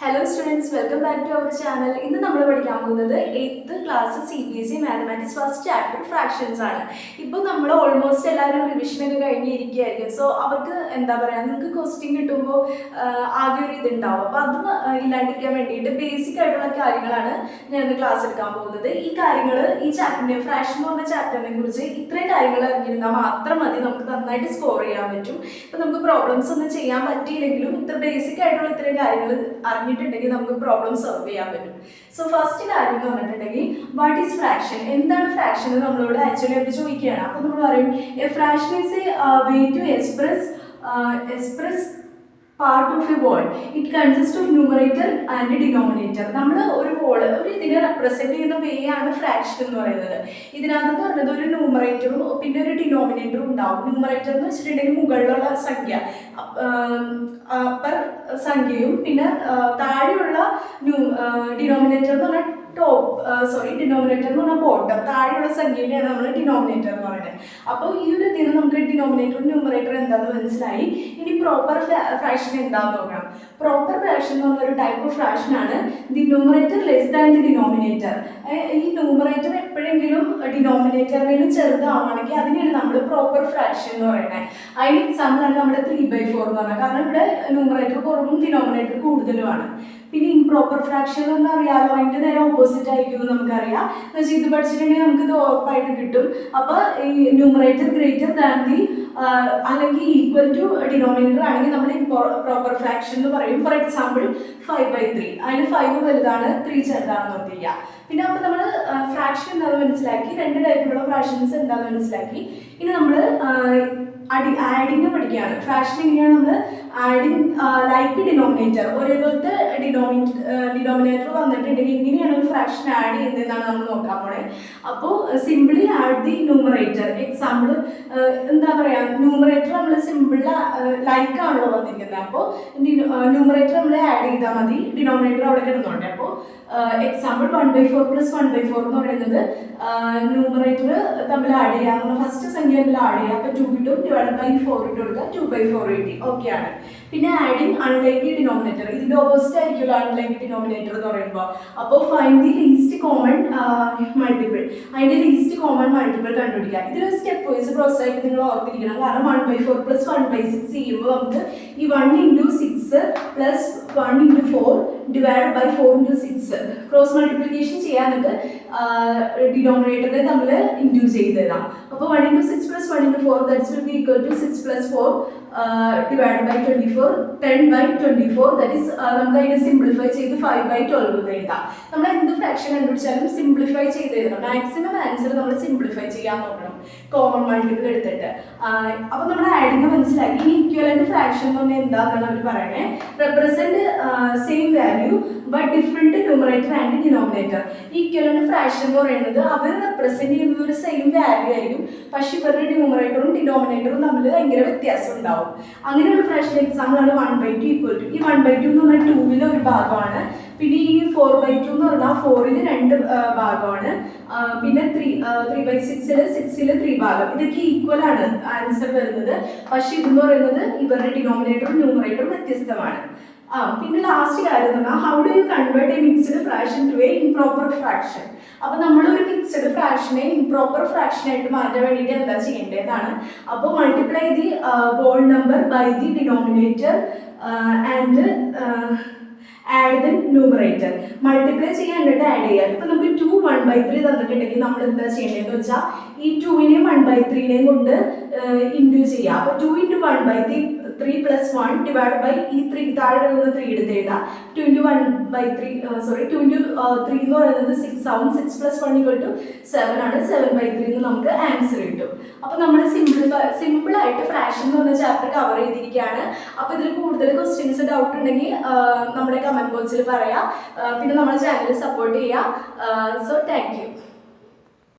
Hello students, welcome back to our channel. ഇന്ന് നമ്മൾ പഠിക്കാൻ പോകുന്നത് 8th class CBSE mathematics first chapter fractions ആണ്. ഇപ്പോൾ നമ്മൾ ഓൾമോസ്റ്റ് എല്ലാവരും റിവിഷൻ ഒക്കെ കഴിഞ്ഞിരിക്കുകയായിരിക്കും. സോ അവർക്ക് എന്താ പറയുക, നിങ്ങൾക്ക് ക്വസ്റ്റ്യൻ കിട്ടുമ്പോൾ ആകെ ഒരു ഇതുണ്ടാവും. അപ്പോൾ അതും ഇല്ലാണ്ടിരിക്കാൻ വേണ്ടിയിട്ട് ബേസിക് ആയിട്ടുള്ള കാര്യങ്ങളാണ് ഞാൻ ഇന്ന് ക്ലാസ് എടുക്കാൻ പോകുന്നത്. ഈ കാര്യങ്ങൾ ഈ ചാപ്റ്ററിനെ ഫ്രാക്ഷൻ എന്ന് പറഞ്ഞ ചാപ്റ്ററിനെ കുറിച്ച് ഇത്രയും കാര്യങ്ങൾ അറിഞ്ഞിരുന്നാൽ മാത്രം മതി നമുക്ക് നന്നായിട്ട് സ്കോർ ചെയ്യാൻ പറ്റും. ഇപ്പം നമുക്ക് പ്രോബ്ലംസ് ഒന്നും ചെയ്യാൻ പറ്റിയില്ലെങ്കിലും ഇത്ര ബേസിക് ആയിട്ടുള്ള ഇത്രയും കാര്യങ്ങൾ അറിഞ്ഞിട്ടുണ്ടെങ്കിൽ നമുക്ക് പ്രോബ്ലം സോൾവ് ചെയ്യാൻ പറ്റും. സോ ഫസ്റ്റ് കാര്യം എന്ന് പറഞ്ഞിട്ടുണ്ടെങ്കിൽ വാട്ട് ഈസ് ഫ്രാക്ഷൻ, എന്താണ് ഫ്രാക്ഷൻ എന്ന് നമ്മളോട് ആക്ച്വലി അവർ ചോദിക്കുകയാണ്. അപ്പോൾ നമ്മൾ പറയും a fraction is a way to express part of a word. It consists of numerator and denominator. നമ്മൾ ഒരു വേർഡ് ഒരു ഇതിനെ റെപ്രസെന്റ് ചെയ്യുന്ന വേ ആണ് ഫ്രാക്ഷൻ എന്ന് പറയുന്നത്. ഇതിനകത്ത് പറഞ്ഞത് ഒരു ന്യൂമറേറ്ററും പിന്നെ ഒരു ഡിനോമിനേറ്ററും ഉണ്ടാവും. ന്യൂമറേറ്റർ എന്ന് വെച്ചിട്ടുണ്ടെങ്കിൽ മുകളിലുള്ള സംഖ്യ അപ്പർ സംഖ്യയും പിന്നെ താഴെയുള്ള ഡിനോമിനേറ്റർ എന്ന് പറഞ്ഞാൽ ഡിനോമിനേറ്റർ എന്ന് പറഞ്ഞാൽ ബോട്ടം, താഴെയുള്ള സംഖ്യയാണ് നമ്മൾ ഡിനോമിനേറ്റർ എന്ന് പറയുന്നത്. അപ്പോൾ ഈ ഒരു ഇതിന് നമുക്ക് ഡിനോമിനേറ്ററും ന്യൂമറേറ്റർ എന്താണെന്ന് മനസ്സിലായി. ഇനി പ്രോപ്പർ ഫ്രാക്ഷൻ എന്താണെന്ന് നോക്കണം. പ്രോപ്പർ ഫ്രാക്ഷൻ എന്ന് പറഞ്ഞ ഒരു ടൈപ്പ് ഓഫ് ഫ്രാക്ഷൻ ആണ് the numerator less than the denominator. ഈ ന്യൂമറേറ്റർ എപ്പോഴെങ്കിലും ഡിനോമിനേറ്ററിനും ചെറുതാണെങ്കിൽ അതിനെയാണ് നമ്മൾ പ്രോപ്പർ ഫ്രാക്ഷൻ എന്ന് പറയുന്നത്. അതിന് എക്സാമ്പിൾ ആണ് നമ്മുടെ 3/4 എന്ന് പറഞ്ഞാൽ, കാരണം ഇവിടെ ന്യൂമറേറ്റർ കുറവും ഡിനോമിനേറ്റർ കൂടുതലുമാണ്. പിന്നെ ഇംപ്രോപ്പർ ഫ്രാക്ഷൻ എന്ന് അറിയാമല്ലോ, അതിൻ്റെ നേരെ ഓപ്പോസിറ്റ് ആയിരിക്കും എന്ന് നമുക്കറിയാം. എന്ന് വെച്ചാൽ ഇത് പഠിച്ചിട്ടുണ്ടെങ്കിൽ നമുക്ക് ഇത് ഉറപ്പായിട്ട് കിട്ടും. അപ്പോൾ ഈ ന്യൂമറേറ്റർ ഗ്രേറ്റർ ദാൻ ദി അല്ലെങ്കിൽ ഈക്വൽ ടു ഡിനോമിനേറ്റർ ആണെങ്കിൽ നമ്മൾ പ്രോപ്പർ ഫ്രാക്ഷൻ എന്ന് പറയും. ഫോർ എക്സാമ്പിൾ 5/3, അതിന് 5 വലുതാണ് 3 ചെറുതാണെന്ന് ഓർത്തിരിക്കുക. പിന്നെ അപ്പോൾ നമ്മൾ ഫ്രാക്ഷൻ എന്താണെന്ന് മനസ്സിലാക്കി, രണ്ട് ടൈപ്പിലുള്ള ഫ്രാക്ഷൻസ് എന്താണെന്ന് മനസ്സിലാക്കി. ഇനി നമ്മൾ ആഡിങ് പഠിക്കുകയാണ്. ഫ്രാക്ഷൻ എങ്ങനെയാണ് നമ്മൾ ആഡിങ് ലൈക്ക് ഡിനോമിനേറ്റർ, ഒരേപോലത്തെ ഡിനോമിനേറ്റർ വന്നിട്ടുണ്ടെങ്കിൽ എങ്ങനെയാണ് ഒരു ഫ്രാക്ഷൻ ആഡ് ചെയ്യുന്നതെന്നാണ് നമ്മൾ നോക്കാൻ പോണേ. അപ്പോൾ simply add the numerator. Example എന്താ പറയുക, ന്യൂമറേറ്റർ നമ്മൾ സിമ്പിൾ ലൈക്ക് ആണല്ലോ വന്നിരിക്കുന്നത്. അപ്പോൾ ന്യൂമറേറ്റർ നമ്മൾ ആഡ് ചെയ്താൽ മതി, ഡിനോമിനേറ്റർ അവിടെ കിടന്നോട്ടെ. അപ്പോൾ എക്സാമ്പിൾ 1/4 + 1/4 എന്ന് പറയുന്നത് ന്യൂമറേറ്റർ തമ്മിൽ ആഡ് ചെയ്യാം, ഫസ്റ്റ് സംഖ്യ തമ്മിൽ ആഡ് ചെയ്യാം. അപ്പോൾ 2 കിട്ടും, /4 ഇട്ട് കൊടുക്കുക, 2/4 കിട്ടി. ഓക്കെ ആണ്. പിന്നെ ആഡിങ് അൺലൈക്ക് ഡിനോമിനേറ്റർ, ഇതിന്റെ ഓപ്പോസിറ്റ് ആയിരിക്കുമല്ലോ അൺലൈക്ക് ഡിനോമിനേറ്റർ എന്ന് പറയുമ്പോൾ. അപ്പോൾ find the least common multiple, അതിന്റെ ലീസ്റ്റ് കോമൺ മൾട്ടിപ്പിൾ കണ്ടുപിടിക്കുക. ഇതൊരു സ്റ്റെപ്പ് വൈസ് പ്രോസസ് ആയിട്ട് നിങ്ങൾ ഓർത്തിരിക്കണം. കാരണം 1/4 + 1/6 ചെയ്യുമ്പോൾ നമുക്ക് ഈ 1 × 6 + 1 × 4 ഡിവൈഡ് ബൈ 4 × 6 ക്രോസ് മൾട്ടിപ്ലിക്കേഷൻ ചെയ്യാനൊക്കെ ഡിനോമിനേറ്ററിനെ തമ്മിൽ ഇൻഡ്യൂസ് ചെയ്തതാണ്. അപ്പോൾ 1 × 6 + 1 × 4 that's will be equal to 6 + 4 divide by 24, 10/24. That is നമുക്ക് അതിനെ സിംപ്ലിഫൈ ചെയ്ത് 5/12 എഴുതാം. നമ്മൾ എന്ത് ഫ്രാക്ഷൻ കണ്ടുപിടിച്ചാലും സിംപ്ലിഫൈ ചെയ്ത് എഴുതണം. മാക്സിമം ആൻസർ നമ്മൾ സിംപ്ലിഫൈ ചെയ്യാൻ നോക്കണം, കോമൺ മൾട്ടിപ്പിൾ എടുത്തിട്ട്. അപ്പോൾ നമ്മൾ ആഡിങ് മനസ്സിലാക്കി. ഇനി ഇക്വലന്റ് ഫ്രാക്ഷൻ എന്ന് പറഞ്ഞാൽ എന്താണെന്നാണ് അവർ പറയണേ. Represent same value but different numerator and denominator. Equivalent fraction എന്ന് പറയുന്നത് അവർ റെപ്രസെന്റ് ചെയ്യുന്നത് ഒരു സെയിം വാല്യൂ ആയിരിക്കും, പക്ഷെ ഇവരുടെ ന്യൂമറേറ്ററും ഡിനോമിനേറ്ററും തമ്മിൽ ഭയങ്കര വ്യത്യാസം ഉണ്ടാവും. അങ്ങനെയുള്ള ഫ്രാക്ഷൻ എക്സാമ്പിൾ ആണ് 1/2 ഈക്വൽ ടു, ഈ 1/2 എന്ന് പറഞ്ഞാൽ 2-ൽ ഒരു ഭാഗമാണ്. പിന്നെ ഈ 4/2 എന്ന് പറഞ്ഞാൽ 4-ൽ 2 ഭാഗമാണ്. പിന്നെ 3/6-ൽ 6-ൽ 3 ഭാഗം. ഇതൊക്കെ ഈക്വൽ ആണ് ആൻസർ വരുന്നത്. പക്ഷെ ഇതെന്ന് പറയുന്നത് ഇവരുടെ ഡിനോമിനേറ്ററും ന്യൂമറേറ്ററും വ്യത്യസ്തമാണ്. പിന്നെ ലാസ്റ്റ് കാര്യം എന്ന് പറഞ്ഞാൽ how do you convert a mixed fraction to a improper fraction. അപ്പോൾ നമ്മളൊരു മിക്സ്ഡ് ഫ്രാക്ഷനെ ഇംപ്രോപ്പർ ഫ്രാക്ഷൻ ആയിട്ട് മാറ്റാൻ വേണ്ടിയിട്ട് എന്താ ചെയ്യേണ്ടതാണ്. അപ്പോൾ multiply the whole number by the denominator and add the numerator. Multiply ചെയ്യാൻ എന്നിട്ട് ആഡ് ചെയ്യാം. ഇപ്പം നമുക്ക് 2 1/3 തന്നിട്ടുണ്ടെങ്കിൽ നമ്മൾ എന്താ ചെയ്യേണ്ടതെന്ന് വെച്ചാൽ ഈ 2-നെയും 1/3-നെയും കൊണ്ട് ഇൻഡ്യൂസ് ചെയ്യാം. അപ്പോൾ 2 × 1/3 3 + 1 ഡിവൈഡ് ബൈ ഈ 3 താഴെ വരുന്ന 3 എടുത്ത് എഴുതാം. 2 × 1/3 2 × 3 എന്ന് പറയുന്നത് 6 ആവും. 6 + 1 = 7 ആണ്. 7/3 എന്ന് നമുക്ക് ആൻസർ കിട്ടും. അപ്പോൾ നമ്മൾ സിമ്പിളായിട്ട് ഫ്രാക്ഷൻ എന്ന് പറഞ്ഞ ചാപ്റ്റർ കവർ ചെയ്തിരിക്കുകയാണ്. അപ്പോൾ ഇതിൽ കൂടുതൽ ക്വസ്റ്റ്യൻസ് ഡൗട്ട് ഉണ്ടെങ്കിൽ നമ്മുടെ കമൻറ്റ് ബോക്സിൽ പറയാം. പിന്നെ നമ്മുടെ ചാനൽ സപ്പോർട്ട് ചെയ്യുക. So thank you.